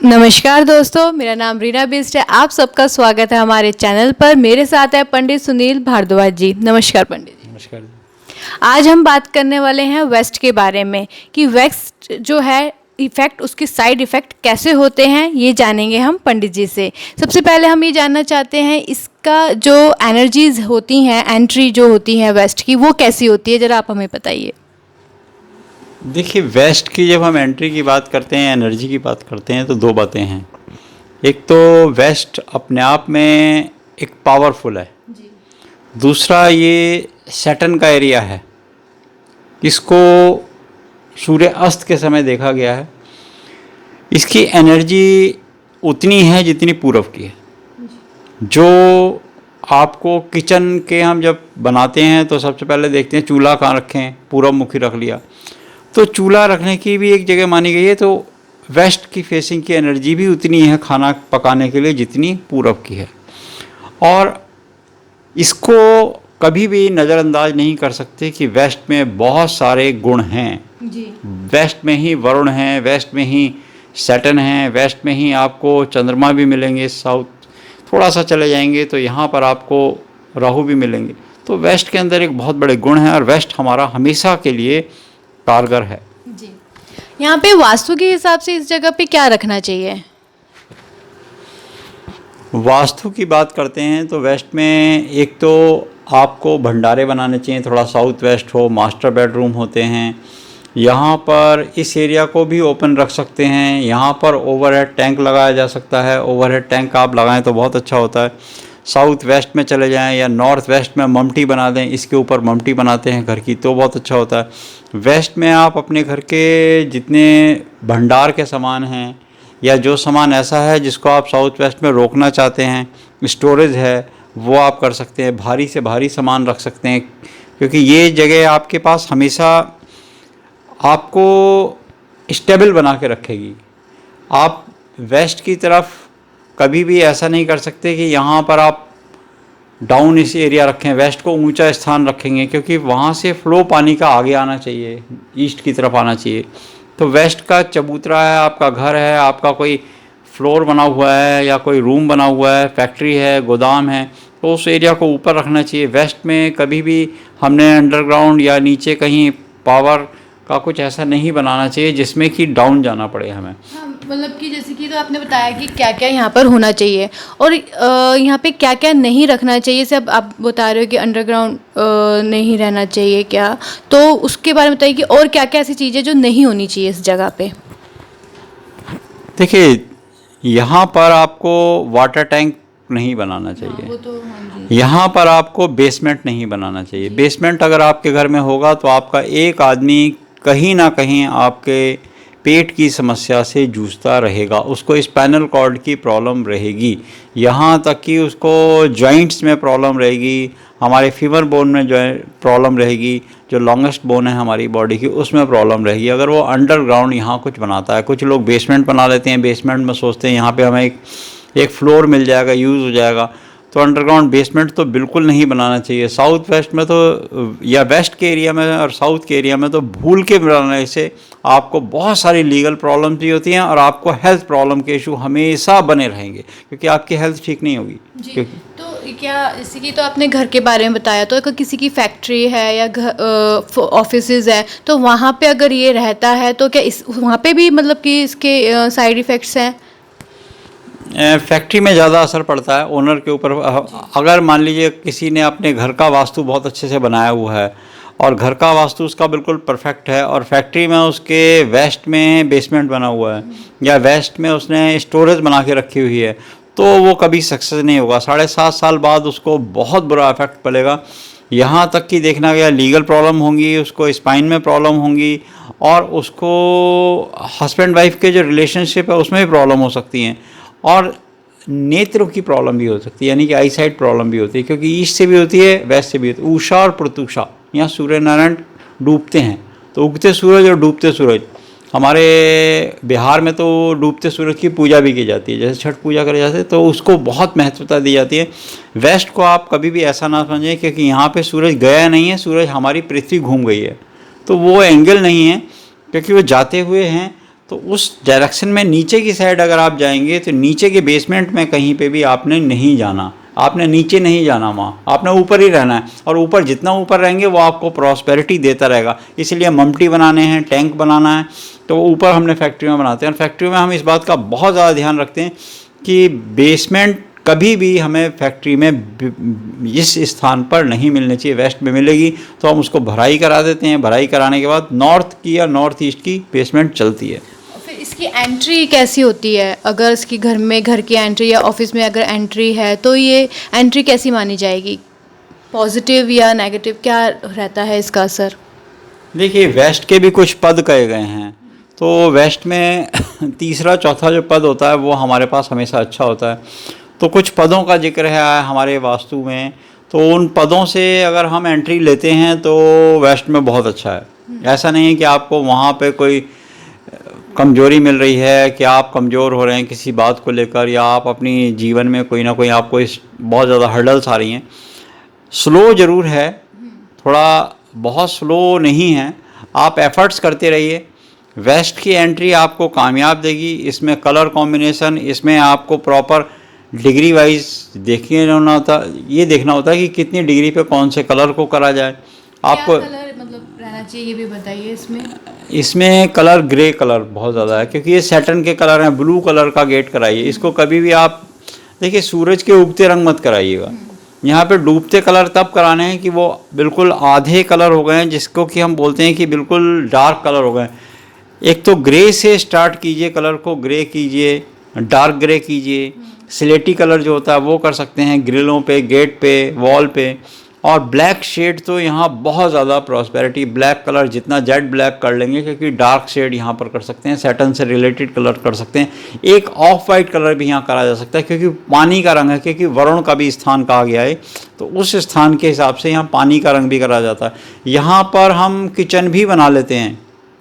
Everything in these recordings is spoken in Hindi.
नमस्कार दोस्तों, मेरा नाम रीना बिस्ट है। आप सबका स्वागत है हमारे चैनल पर। मेरे साथ है पंडित सुनील भारद्वाज जी। नमस्कार पंडित जी। नमस्कार। आज हम बात करने वाले हैं वेस्ट के बारे में कि वेस्ट जो है इफ़ेक्ट, उसके साइड इफ़ेक्ट कैसे होते हैं, ये जानेंगे हम पंडित जी से। सबसे पहले हम ये जानना चाहते हैं इसका जो एनर्जीज़ होती हैं, एंट्री जो होती है वेस्ट की, वो कैसी होती है, ज़रा आप हमें बताइए। देखिए, वेस्ट की जब हम एंट्री की बात करते हैं, एनर्जी की बात करते हैं, तो दो बातें हैं। एक तो वेस्ट अपने आप में एक पावरफुल है जी। दूसरा, ये सैटर्न का एरिया है। इसको सूर्य अस्त के समय देखा गया है। इसकी एनर्जी उतनी है जितनी पूरब की है। जो आपको किचन के हम जब बनाते हैं तो सबसे पहले देखते हैं चूल्हा कहाँ रखें, पूरब मुखी रख लिया। तो चूल्हा रखने की भी एक जगह मानी गई है। तो वेस्ट की फेसिंग की एनर्जी भी उतनी है खाना पकाने के लिए जितनी पूरब की है। और इसको कभी भी नज़रअंदाज नहीं कर सकते कि वेस्ट में बहुत सारे गुण हैं जी। वेस्ट में ही वरुण है, वेस्ट में ही सैटर्न है, वेस्ट में ही आपको चंद्रमा भी मिलेंगे। साउथ थोड़ा सा चले जाएंगे तो यहाँ पर आपको राहु भी मिलेंगे। तो वेस्ट के अंदर एक बहुत बड़े गुण हैं और वेस्ट हमारा हमेशा के लिए कारगर है जी। यहाँ पे वास्तु के हिसाब से इस जगह पे क्या रखना चाहिए? वास्तु की बात करते हैं तो वेस्ट में एक तो आपको भंडारे बनाने चाहिए, थोड़ा साउथ वेस्ट हो, मास्टर बेडरूम होते हैं। यहाँ पर इस एरिया को भी ओपन रख सकते हैं। यहाँ पर ओवरहेड टैंक लगाया जा सकता है। ओवरहेड टैंक आप लगाएं तो बहुत अच्छा होता है। साउथ वेस्ट में चले जाएं या नॉर्थ वेस्ट में ममटी बना दें, इसके ऊपर ममटी बनाते हैं घर की, तो बहुत अच्छा होता है। वेस्ट में आप अपने घर के जितने भंडार के सामान हैं या जो सामान ऐसा है जिसको आप साउथ वेस्ट में रोकना चाहते हैं, स्टोरेज है, वो आप कर सकते हैं। भारी से भारी सामान रख सकते हैं, क्योंकि ये जगह आपके पास हमेशा आपको स्टेबल बना के रखेगी। आप वेस्ट की तरफ कभी भी ऐसा नहीं कर सकते कि यहाँ पर आप डाउन इस एरिया रखें, वेस्ट को ऊंचा स्थान रखेंगे, क्योंकि वहाँ से फ्लो पानी का आगे आना चाहिए, ईस्ट की तरफ आना चाहिए। तो वेस्ट का चबूतरा है, आपका घर है, आपका कोई फ्लोर बना हुआ है या कोई रूम बना हुआ है, फैक्ट्री है, गोदाम है, तो उस एरिया को ऊपर रखना चाहिए। वेस्ट में कभी भी हमने अंडरग्राउंड या नीचे कहीं पावर का कुछ ऐसा नहीं बनाना चाहिए जिसमें कि डाउन जाना पड़े हमें। हाँ, मतलब कि जैसे कि तो आपने बताया कि क्या क्या यहाँ पर होना चाहिए और यहाँ पे क्या क्या नहीं रखना चाहिए। जैसे अब आप बता रहे हो कि अंडरग्राउंड नहीं रहना चाहिए क्या, तो उसके बारे में बताइए कि और क्या क्या ऐसी चीज़ें जो नहीं होनी चाहिए इस जगह पे। देखिए, यहाँ पर आपको वाटर टैंक नहीं बनाना चाहिए। वो तो हाँ जी। यहाँ पर आपको बेसमेंट नहीं बनाना चाहिए। बेसमेंट अगर आपके घर में होगा तो आपका एक आदमी कहीं ना कहीं आपके पेट की समस्या से जूझता रहेगा, उसको स्पाइनल कॉर्ड की प्रॉब्लम रहेगी, यहाँ तक कि उसको जॉइंट्स में प्रॉब्लम रहेगी, हमारे फीमर बोन में जो प्रॉब्लम रहेगी, जो लॉन्गेस्ट बोन है हमारी बॉडी की, उसमें प्रॉब्लम रहेगी अगर वो अंडरग्राउंड यहाँ कुछ बनाता है। कुछ लोग बेसमेंट बना लेते हैं, बेसमेंट में सोचते हैं यहाँ पे हमें एक फ्लोर मिल जाएगा, यूज़ हो जाएगा। तो अंडरग्राउंड बेसमेंट तो बिल्कुल नहीं बनाना चाहिए। साउथ वेस्ट में तो या वेस्ट के एरिया में और साउथ के एरिया में तो भूल के बनाने से आपको बहुत सारी लीगल प्रॉब्लम्स भी होती हैं और आपको हेल्थ प्रॉब्लम के इशू हमेशा बने रहेंगे, क्योंकि आपकी हेल्थ ठीक नहीं होगी जी। तो क्या जैसे कि तो आपने घर के बारे में बताया, तो अगर किसी की फैक्ट्री है या ऑफिसेज है तो वहाँ पे अगर ये रहता है तो क्या इस वहाँ पे भी मतलब कि इसके साइड इफ़ेक्ट्स हैं? फैक्ट्री में ज़्यादा असर पड़ता है ओनर के ऊपर। अगर मान लीजिए किसी ने अपने घर का वास्तु बहुत अच्छे से बनाया हुआ है और घर का वास्तु उसका बिल्कुल परफेक्ट है और फैक्ट्री में उसके वेस्ट में बेसमेंट बना हुआ है या वेस्ट में उसने स्टोरेज बना के रखी हुई है, तो वो कभी सक्सेस नहीं होगा। 7.5 साल बाद उसको बहुत बुरा इफेक्ट पड़ेगा। यहाँ तक कि देखना गया लीगल प्रॉब्लम होंगी, उसको स्पाइन में प्रॉब्लम होंगी और उसको हस्बैंड वाइफ के जो रिलेशनशिप है उसमें भी प्रॉब्लम हो सकती हैं और नेत्रों की प्रॉब्लम भी हो सकती है, यानी कि आई साइट प्रॉब्लम भी होती है, क्योंकि ईस्ट से भी होती है, वेस्ट से भी होती है। उषा और प्रतुषा, यहाँ सूर्य नारायण डूबते हैं, तो उगते सूरज और डूबते सूरज, हमारे बिहार में तो डूबते सूरज की पूजा भी की जाती है, जैसे छठ पूजा करे जाते हैं, तो उसको बहुत महत्वता दी जाती है। वेस्ट को आप कभी भी ऐसा ना समझें क्योंकि यहाँ पे सूरज गया नहीं है, सूरज हमारी पृथ्वी घूम गई है, तो वो एंगल नहीं है, क्योंकि वो जाते हुए हैं तो उस डायरेक्शन में नीचे की साइड अगर आप जाएंगे तो नीचे के बेसमेंट में कहीं पे भी आपने नहीं जाना, आपने नीचे नहीं जाना, वहाँ आपने ऊपर ही रहना है। और ऊपर जितना ऊपर रहेंगे वो आपको प्रॉस्पेरिटी देता रहेगा। इसीलिए ममटी बनाने हैं, टैंक बनाना है, तो ऊपर हमने फैक्ट्री में बनाते हैं। और फैक्ट्री में हम इस बात का बहुत ज़्यादा ध्यान रखते हैं कि बेसमेंट कभी भी हमें फैक्ट्री में इस स्थान पर नहीं मिलनी चाहिए। वेस्ट में मिलेगी तो हम उसको भराई करा देते हैं। भराई कराने के बाद नॉर्थ की या नॉर्थ ईस्ट की बेसमेंट चलती है। फिर इसकी एंट्री कैसी होती है? अगर इसकी घर की एंट्री या ऑफिस में अगर एंट्री है तो ये एंट्री कैसी मानी जाएगी? पॉजिटिव या नेगेटिव, क्या रहता है इसका असर? देखिए, वेस्ट के भी कुछ पद कहे गए हैं। तो वेस्ट में तीसरा चौथा जो पद होता है वो हमारे पास हमेशा अच्छा होता है। तो कुछ पदों का जिक्र है हमारे वास्तु में, तो उन पदों से अगर हम एंट्री लेते हैं तो वेस्ट में बहुत अच्छा है। ऐसा नहीं है कि आपको वहाँ पे कोई कमजोरी मिल रही है, कि आप कमज़ोर हो रहे हैं किसी बात को लेकर, या आप अपनी जीवन में कोई ना कोई आपको बहुत ज़्यादा हर्डल्स आ रही हैं। स्लो ज़रूर है, थोड़ा बहुत स्लो नहीं है, आप एफ़र्ट्स करते रहिए। वेस्ट की एंट्री आपको कामयाब देगी। इसमें कलर कॉम्बिनेशन, इसमें आपको प्रॉपर डिग्री वाइज ये देखना होता है कि कितनी डिग्री पे कौन से कलर को करा जाए। आपको क्या कलर मतलब रहना चाहिए ये भी बताइए। इसमें कलर ग्रे कलर बहुत ज़्यादा है, क्योंकि ये सैटर्न के कलर हैं। ब्लू कलर का गेट कराइए। इसको कभी भी आप देखिए, सूरज के उगते रंग मत कराइएगा। यहाँ पे डूबते कलर तब कराने हैं कि वो बिल्कुल आधे कलर हो गए हैं, जिसको कि हम बोलते हैं कि बिल्कुल डार्क कलर हो गए। एक तो ग्रे से स्टार्ट कीजिए, कलर को ग्रे कीजिए, डार्क ग्रे कीजिए। स्लेटी कलर जो होता है वो कर सकते हैं ग्रिलों पे, गेट पे, वॉल पे। और ब्लैक शेड तो यहाँ बहुत ज़्यादा प्रॉस्पेरिटी। ब्लैक कलर जितना जेड ब्लैक कर लेंगे, क्योंकि डार्क शेड यहाँ पर कर सकते हैं, सैटर्न से रिलेटेड कलर कर सकते हैं। एक ऑफ वाइट कलर भी यहाँ करा जा सकता है, क्योंकि पानी का रंग है, क्योंकि वरुण का भी स्थान कहा गया है, तो उस स्थान के हिसाब से यहाँ पानी का रंग भी करा जाता है। यहाँ पर हम किचन भी बना लेते हैं।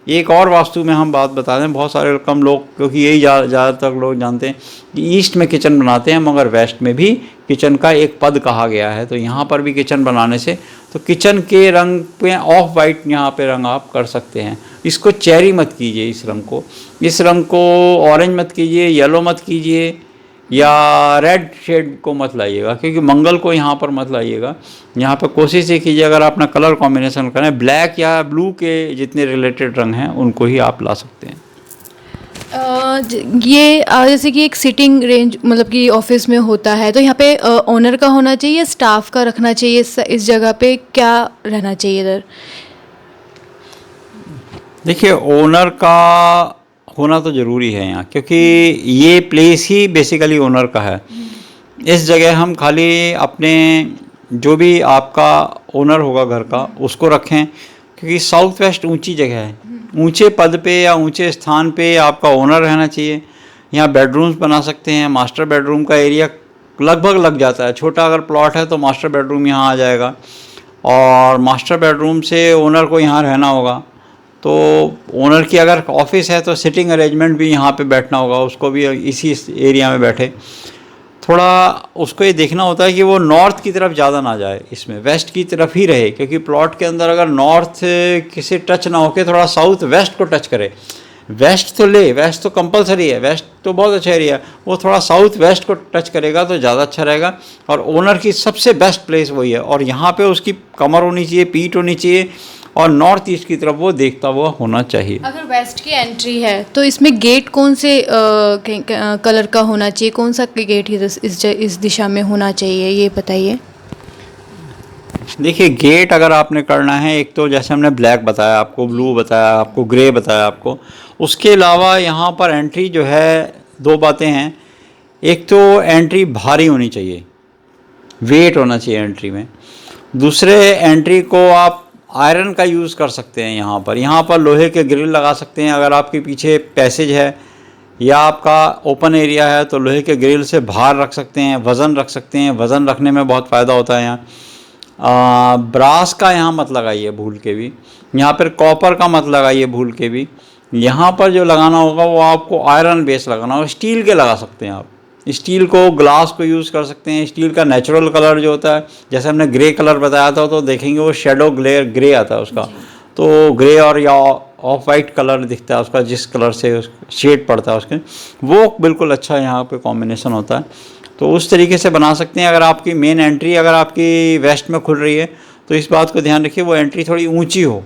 एक और वास्तु में हम बात बता दें, बहुत सारे कम लोग, क्योंकि यही ज़्यादातर लोग जानते हैं कि ईस्ट में किचन बनाते हैं, मगर वेस्ट में भी किचन का एक पद कहा गया है। तो यहाँ पर भी किचन बनाने से तो किचन के रंग पे ऑफ वाइट यहाँ पे रंग आप कर सकते हैं। इसको चेरी मत कीजिए, इस रंग को ऑरेंज मत कीजिए, येलो मत कीजिए, या रेड शेड को मत लाइएगा, क्योंकि मंगल को यहाँ पर मत लाइएगा। यहाँ पर कोशिश ये कीजिए, अगर अपना कलर कॉम्बिनेशन करें, ब्लैक या ब्लू के जितने रिलेटेड रंग हैं उनको ही आप ला सकते हैं। ये जैसे कि एक सिटिंग रेंज मतलब कि ऑफिस में होता है, तो यहाँ पे ओनर का होना चाहिए, स्टाफ का रखना चाहिए, इस जगह पे क्या रहना चाहिए इधर? देखिए, ओनर का होना तो ज़रूरी है यहाँ, क्योंकि ये प्लेस ही बेसिकली ओनर का है। इस जगह हम खाली अपने जो भी आपका ओनर होगा घर का उसको रखें, क्योंकि साउथ वेस्ट ऊंची जगह है। ऊंचे पद पे या ऊंचे स्थान पे आपका ओनर रहना चाहिए। यहाँ बेडरूम्स बना सकते हैं। मास्टर बेडरूम का एरिया लगभग लग जाता है। छोटा अगर प्लॉट है तो मास्टर बेडरूम यहाँ आ जाएगा, और मास्टर बेडरूम से ओनर को यहाँ रहना होगा। तो ओनर की अगर ऑफिस है तो सिटिंग अरेंजमेंट भी यहाँ पे बैठना होगा, उसको भी इसी एरिया में बैठे। थोड़ा उसको ये देखना होता है कि वो नॉर्थ की तरफ ज़्यादा ना जाए, इसमें वेस्ट की तरफ ही रहे, क्योंकि प्लॉट के अंदर अगर नॉर्थ किसी टच ना होके थोड़ा साउथ वेस्ट को टच करे। वेस्ट तो कंपलसरी है, वेस्ट तो बहुत अच्छा एरिया है, वो थोड़ा साउथ वेस्ट को टच करेगा तो ज़्यादा अच्छा रहेगा। और ओनर की सबसे बेस्ट प्लेस वही है, और यहाँ पे उसकी कमर होनी चाहिए, पीठ होनी चाहिए, और नॉर्थ ईस्ट की तरफ वो देखता हुआ होना चाहिए। अगर वेस्ट की एंट्री है तो इसमें गेट कौन से कलर का होना चाहिए? कौन सा गेट इस दिशा में होना चाहिए, ये बताइए। देखिए, गेट अगर आपने करना है, एक तो जैसे हमने ब्लैक बताया आपको, ब्लू बताया आपको, ग्रे बताया आपको, उसके अलावा यहाँ पर एंट्री जो है, दो बातें हैं। एक तो एंट्री भारी होनी चाहिए, वेट होना चाहिए एंट्री में। दूसरे, एंट्री को आप आयरन का यूज़ कर सकते हैं। यहाँ पर लोहे के ग्रिल लगा सकते हैं। अगर आपके पीछे पैसेज है या आपका ओपन एरिया है तो लोहे के ग्रिल से भार रख सकते हैं, वज़न रख सकते हैं। वज़न रखने में बहुत फ़ायदा होता है यहाँ। ब्रास का यहाँ मत लगाइए भूल के भी, यहाँ पर कॉपर का मत लगाइए भूल के भी। यहाँ पर जो लगाना होगा वो आपको आयरन बेस लगाना होगा। स्टील के लगा सकते हैं आप, स्टील को, ग्लास को यूज़ कर सकते हैं। स्टील का नेचुरल कलर जो होता है, जैसे हमने ग्रे कलर बताया था, तो देखेंगे वो शेडो ग्रे आता है उसका, तो ग्रे और या ऑफ वाइट कलर दिखता है उसका, जिस कलर से शेड पड़ता है उसके, वो बिल्कुल अच्छा यहाँ पे कॉम्बिनेशन होता है। तो उस तरीके से बना सकते हैं। अगर आपकी मेन एंट्री अगर आपकी वेस्ट में खुल रही है तो इस बात को ध्यान रखिए वो एंट्री थोड़ी ऊंची हो,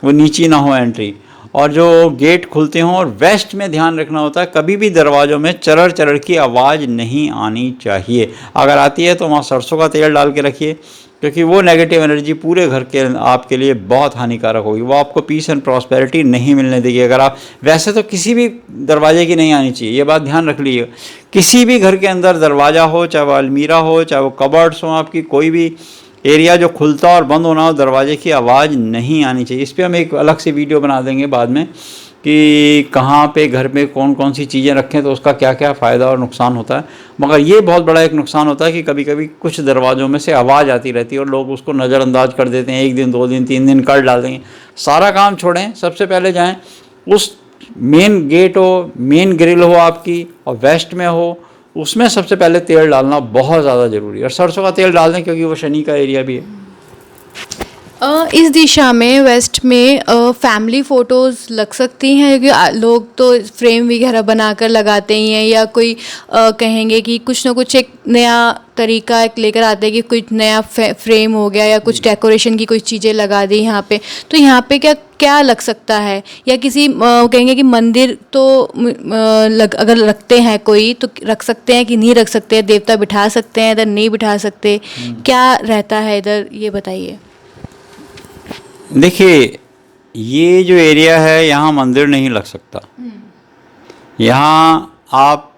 वो नीची ना हो एंट्री, और जो गेट खुलते हों। और वेस्ट में ध्यान रखना होता है कभी भी दरवाज़ों में चरर चरर की आवाज़ नहीं आनी चाहिए। अगर आती है तो वहाँ सरसों का तेल डाल के रखिए, क्योंकि वो नेगेटिव एनर्जी पूरे घर के आपके लिए बहुत हानिकारक होगी, वो आपको पीस एंड प्रॉस्पेरिटी नहीं मिलने देगी। अगर आप वैसे तो किसी भी दरवाजे की नहीं आनी चाहिए, ये बात ध्यान रख लीजिए। किसी भी घर के अंदर दरवाज़ा हो, चाहे वो अलमीरा हो, चाहे वो कबर्ड्स हो, आपकी कोई भी एरिया जो खुलता और बंद होना हो, दरवाजे की आवाज़ नहीं आनी चाहिए। इस पर हम एक अलग से वीडियो बना देंगे बाद में कि कहाँ पे घर में कौन कौन सी चीज़ें रखें तो उसका क्या क्या फ़ायदा और नुकसान होता है। मगर ये बहुत बड़ा एक नुकसान होता है कि कभी कभी कुछ दरवाज़ों में से आवाज़ आती रहती है और लोग उसको नज़रअंदाज कर देते हैं, 1 दिन 2 दिन 3 दिन कर डाल देंगे। सारा काम छोड़ें, सबसे पहले जाएँ उस मेन गेट हो, मेन ग्रिल हो आपकी और वेस्ट में हो, उसमें सबसे पहले तेल डालना बहुत ज़्यादा ज़रूरी है। और सरसों का तेल डाल दें क्योंकि वो शनि का एरिया भी है। इस दिशा में वेस्ट में फैमिली फ़ोटोज़ लग सकती हैं, क्योंकि लोग तो फ्रेम वगैरह बनाकर लगाते ही हैं, या कोई कहेंगे कि कुछ ना कुछ एक नया तरीका एक लेकर आते हैं कि कुछ नया फ्रेम हो गया या कुछ डेकोरेशन की कुछ चीज़ें लगा दी यहाँ पे, तो यहाँ पे क्या क्या लग सकता है? या किसी कहेंगे कि मंदिर तो अगर रखते हैं कोई तो रख सकते हैं कि नहीं रख सकते, देवता बिठा सकते हैं इधर, नहीं बिठा सकते, क्या रहता है इधर, ये बताइए। देखिए, ये जो एरिया है यहाँ मंदिर नहीं लग सकता। यहाँ आप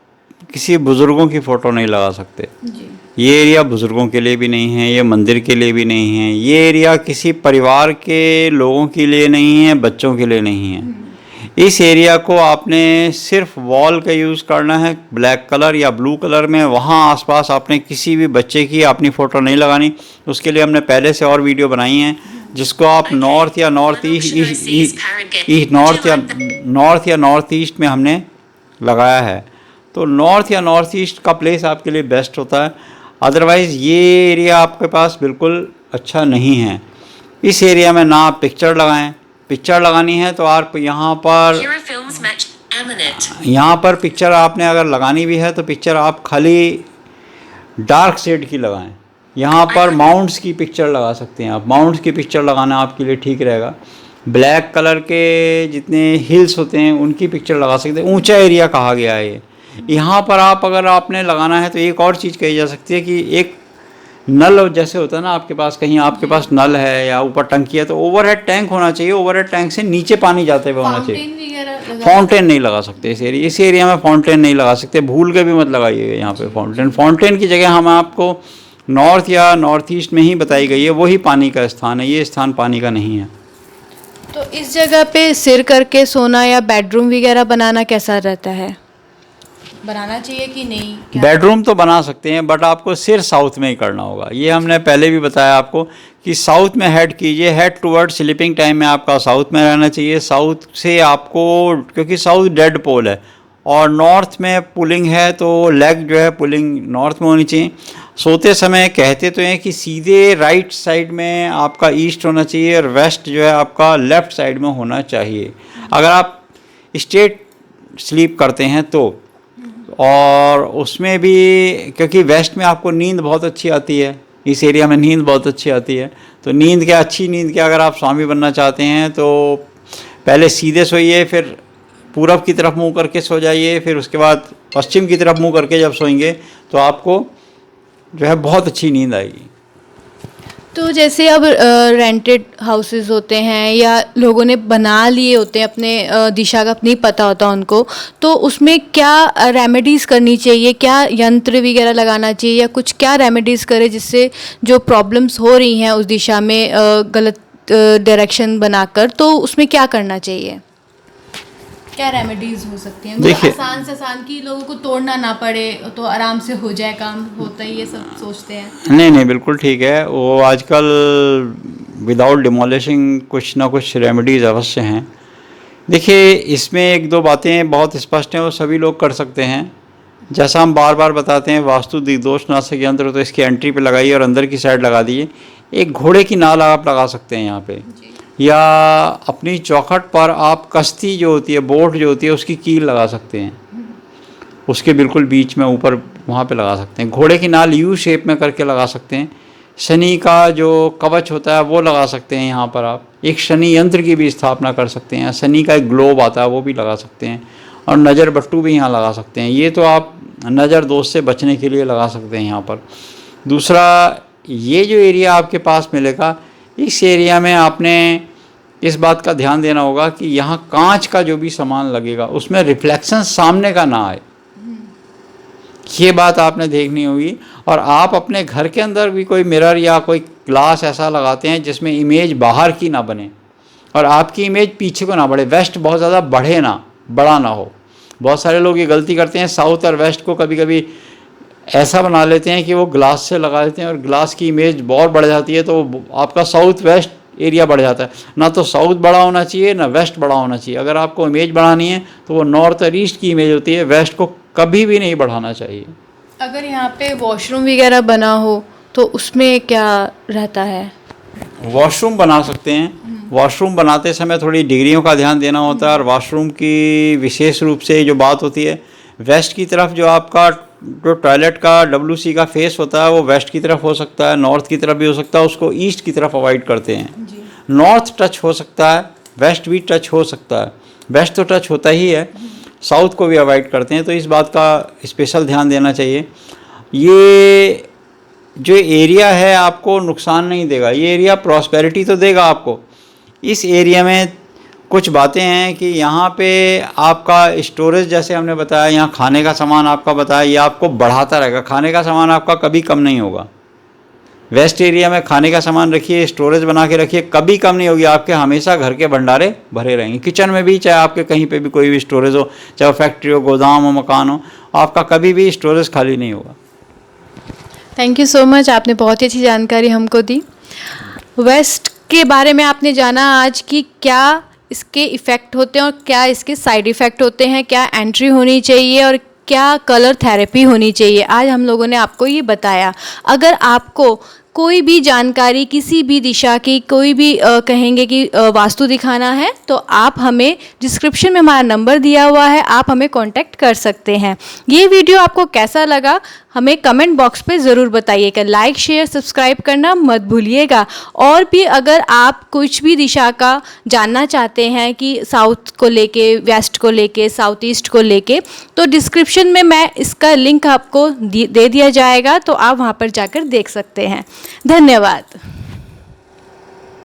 किसी बुज़ुर्गों की फ़ोटो नहीं लगा सकते जी। ये एरिया बुज़ुर्गों के लिए भी नहीं है, ये मंदिर के लिए भी नहीं है, ये एरिया किसी परिवार के लोगों के लिए नहीं है, बच्चों के लिए नहीं है। इस एरिया को आपने सिर्फ वॉल का यूज़ करना है, ब्लैक कलर या ब्लू कलर में। वहाँ आसपास आपने किसी भी बच्चे की अपनी फ़ोटो नहीं लगानी। उसके लिए हमने पहले से और वीडियो बनाई हैं, जिसको आप नॉर्थ या नॉर्थ ईस्ट में हमने लगाया है। तो नॉर्थ या नॉर्थ ईस्ट का प्लेस आपके लिए बेस्ट होता है। अदरवाइज़ ये एरिया आपके पास बिल्कुल अच्छा नहीं है। इस एरिया में ना आप पिक्चर लगाएं, पिक्चर लगानी है तो आप यहाँ पर पिक्चर आपने अगर लगानी भी है तो पिक्चर आप खाली डार्क शेड की लगाएं। यहाँ पर माउंट्स की पिक्चर लगा सकते हैं आप, माउंट्स की पिक्चर लगाना आपके लिए ठीक रहेगा। ब्लैक कलर के जितने हिल्स होते हैं उनकी पिक्चर लगा सकते हैं। ऊंचा एरिया कहा गया है ये। यहाँ पर आप अगर आपने लगाना है तो एक और चीज़ कही जा सकती है कि एक नल जैसे होता है ना, आपके पास कहीं आपके पास नल है या ऊपर टंकी है तो ओवरहेड टैंक होना चाहिए। ओवरहेड टैंक से नीचे पानी जाते हुए होना चाहिए। फाउंटेन नहीं लगा सकते इस एरिया में, फाउंटेन नहीं लगा सकते, भूल के भी मत लगाइएगा यहाँ पे फाउंटेन। फाउंटेन की जगह हम आपको नॉर्थ या नॉर्थ ईस्ट में ही बताई गई है, वही पानी का स्थान है, ये स्थान पानी का नहीं है। तो इस जगह पे सिर करके सोना या बेडरूम वगैरह बनाना कैसा रहता है? बनाना चाहिए कि नहीं? बेडरूम तो बना सकते हैं बट आपको सिर साउथ में ही करना होगा। ये हमने पहले भी बताया आपको कि साउथ में हेड कीजिए, हेड टुवर्ड स्लीपिंग टाइम में आपका साउथ में रहना चाहिए। साउथ से आपको, क्योंकि साउथ डेड पोल है और नॉर्थ में पुलिंग है तो लेग जो है पुलिंग नॉर्थ में होनी चाहिए। सोते समय कहते तो हैं कि सीधे राइट साइड में आपका ईस्ट होना चाहिए और वेस्ट जो है आपका लेफ़्ट साइड में होना चाहिए अगर आप स्ट्रेट स्लीप करते हैं तो। और उसमें भी क्योंकि वेस्ट में आपको नींद बहुत अच्छी आती है, इस एरिया में नींद बहुत अच्छी आती है, तो नींद क्या, अच्छी नींद क्या, अगर आप स्वामी बनना चाहते हैं तो पहले सीधे सोइए, फिर पूरब की तरफ मुंह करके सो जाइए, फिर उसके बाद पश्चिम की तरफ मुंह करके जब सोएंगे तो आपको जो है बहुत अच्छी नींद आएगी। तो जैसे अब रेंटेड हाउसेस होते हैं या लोगों ने बना लिए होते हैं, अपने दिशा का नहीं पता होता उनको, तो उसमें क्या रेमेडीज़ करनी चाहिए? क्या यंत्र वगैरह लगाना चाहिए या कुछ क्या रेमेडीज़ करें जिससे जो प्रॉब्लम्स हो रही हैं उस दिशा में गलत डायरेक्शन बनाकर, तो उसमें क्या करना चाहिए? क्या रेमेडीज हो सकती हैं? देखिए, आसान से आसान की लोगों को तोड़ना ना पड़े तो आराम से हो जाए काम, होता ही ये सब सोचते हैं। नहीं बिल्कुल ठीक है। वो आजकल विदाउट डिमोलिशिंग कुछ ना कुछ रेमेडीज़ अवश्य हैं। देखिए, इसमें एक दो बातें बहुत स्पष्ट हैं, वो सभी लोग कर सकते हैं। जैसा हम बार बार बताते हैं, वास्तु दिग्दोष नाशक यंत्र तो इसकी एंट्री पे लगाइए और अंदर की साइड लगा दीजिए। एक घोड़े की नाल आप लगा सकते हैं यहाँ पे। या अपनी चौखट पर आप कश्ती जो होती है, बोट जो होती है, उसकी कील लगा सकते हैं, उसके बिल्कुल बीच में ऊपर वहाँ पे लगा सकते हैं। घोड़े की नाल यू शेप में करके लगा सकते हैं। शनि का जो कवच होता है वो लगा सकते हैं यहाँ पर आप। एक शनि यंत्र की भी स्थापना कर सकते हैं। शनि का एक ग्लोब आता है वो भी लगा सकते हैं, और नज़र बट्टू भी यहाँ लगा सकते हैं। ये तो आप नज़र दोष से बचने के लिए लगा सकते हैं यहाँ पर। दूसरा, ये जो एरिया आपके पास मिलेगा, इस एरिया में आपने इस बात का ध्यान देना होगा कि यहाँ कांच का जो भी सामान लगेगा उसमें रिफ्लेक्शन सामने का ना आए, ये बात आपने देखनी होगी। और आप अपने घर के अंदर भी कोई मिरर या कोई ग्लास ऐसा लगाते हैं जिसमें इमेज बाहर की ना बने और आपकी इमेज पीछे को ना बढ़े, वेस्ट बहुत ज़्यादा बढ़े ना, बड़ा ना हो। बहुत सारे लोग ये गलती करते हैं, साउथ और वेस्ट को कभी कभी ऐसा बना लेते हैं कि वो ग्लास से लगा देते हैं और ग्लास की इमेज बहुत बढ़ जाती है, तो आपका साउथ वेस्ट एरिया बढ़ जाता है। ना तो साउथ बड़ा होना चाहिए ना वेस्ट बड़ा होना चाहिए। अगर आपको इमेज बढ़ानी है तो वो नॉर्थ और ईस्ट की इमेज होती है, वेस्ट को कभी भी नहीं बढ़ाना चाहिए। अगर यहाँ पे वॉशरूम वगैरह बना हो तो उसमें क्या रहता है? वॉशरूम बना सकते हैं। वॉशरूम बनाते समय थोड़ी डिग्रियों का ध्यान देना होता है, और वॉशरूम की विशेष रूप से जो बात होती है, वेस्ट की तरफ जो आपका जो टॉयलेट का WC का फेस होता है वो वेस्ट की तरफ हो सकता है, नॉर्थ की तरफ भी हो सकता है, उसको ईस्ट की तरफ अवॉइड करते हैं। नॉर्थ टच हो सकता है, वेस्ट भी टच हो सकता है, वेस्ट तो टच होता ही है, साउथ को भी अवॉइड करते हैं, तो इस बात का स्पेशल ध्यान देना चाहिए। ये जो एरिया है आपको नुकसान नहीं देगा, ये एरिया प्रॉस्पेरिटी तो देगा आपको। इस एरिया में कुछ बातें हैं कि यहाँ पे आपका स्टोरेज, जैसे हमने बताया, यहाँ खाने का सामान आपका बताया, ये आपको बढ़ाता रहेगा, खाने का सामान आपका कभी कम नहीं होगा। वेस्ट एरिया में खाने का सामान रखिए, स्टोरेज बना के रखिए, कभी कम नहीं होगी आपके, हमेशा घर के भंडारे भरे रहेंगे। किचन में भी, चाहे आपके कहीं पे भी कोई भी स्टोरेज हो, चाहे वो फैक्ट्री हो, गोदाम हो, मकान हो, आपका कभी भी स्टोरेज खाली नहीं होगा। थैंक यू सो मच, आपने बहुत ही अच्छी जानकारी हमको दी। वेस्ट के बारे में आपने जाना आज कि क्या इसके इफ़ेक्ट होते हैं और क्या इसके साइड इफ़ेक्ट होते हैं, क्या एंट्री होनी चाहिए और क्या कलर थेरेपी होनी चाहिए। आज हम लोगों ने आपको ये बताया। अगर आपको कोई भी जानकारी किसी भी दिशा की, कोई भी कहेंगे कि वास्तु दिखाना है, तो आप हमें डिस्क्रिप्शन में हमारा नंबर दिया हुआ है, आप हमें कांटेक्ट कर सकते हैं। ये वीडियो आपको कैसा लगा हमें कमेंट बॉक्स पे ज़रूर बताइएगा। लाइक शेयर सब्सक्राइब करना मत भूलिएगा। और भी अगर आप कुछ भी दिशा का जानना चाहते हैं कि साउथ को लेके, वेस्ट को लेके, साउथ ईस्ट को लेके, तो डिस्क्रिप्शन में मैं इसका लिंक आपको दे दिया जाएगा, तो आप वहाँ पर जाकर देख सकते हैं। धन्यवाद।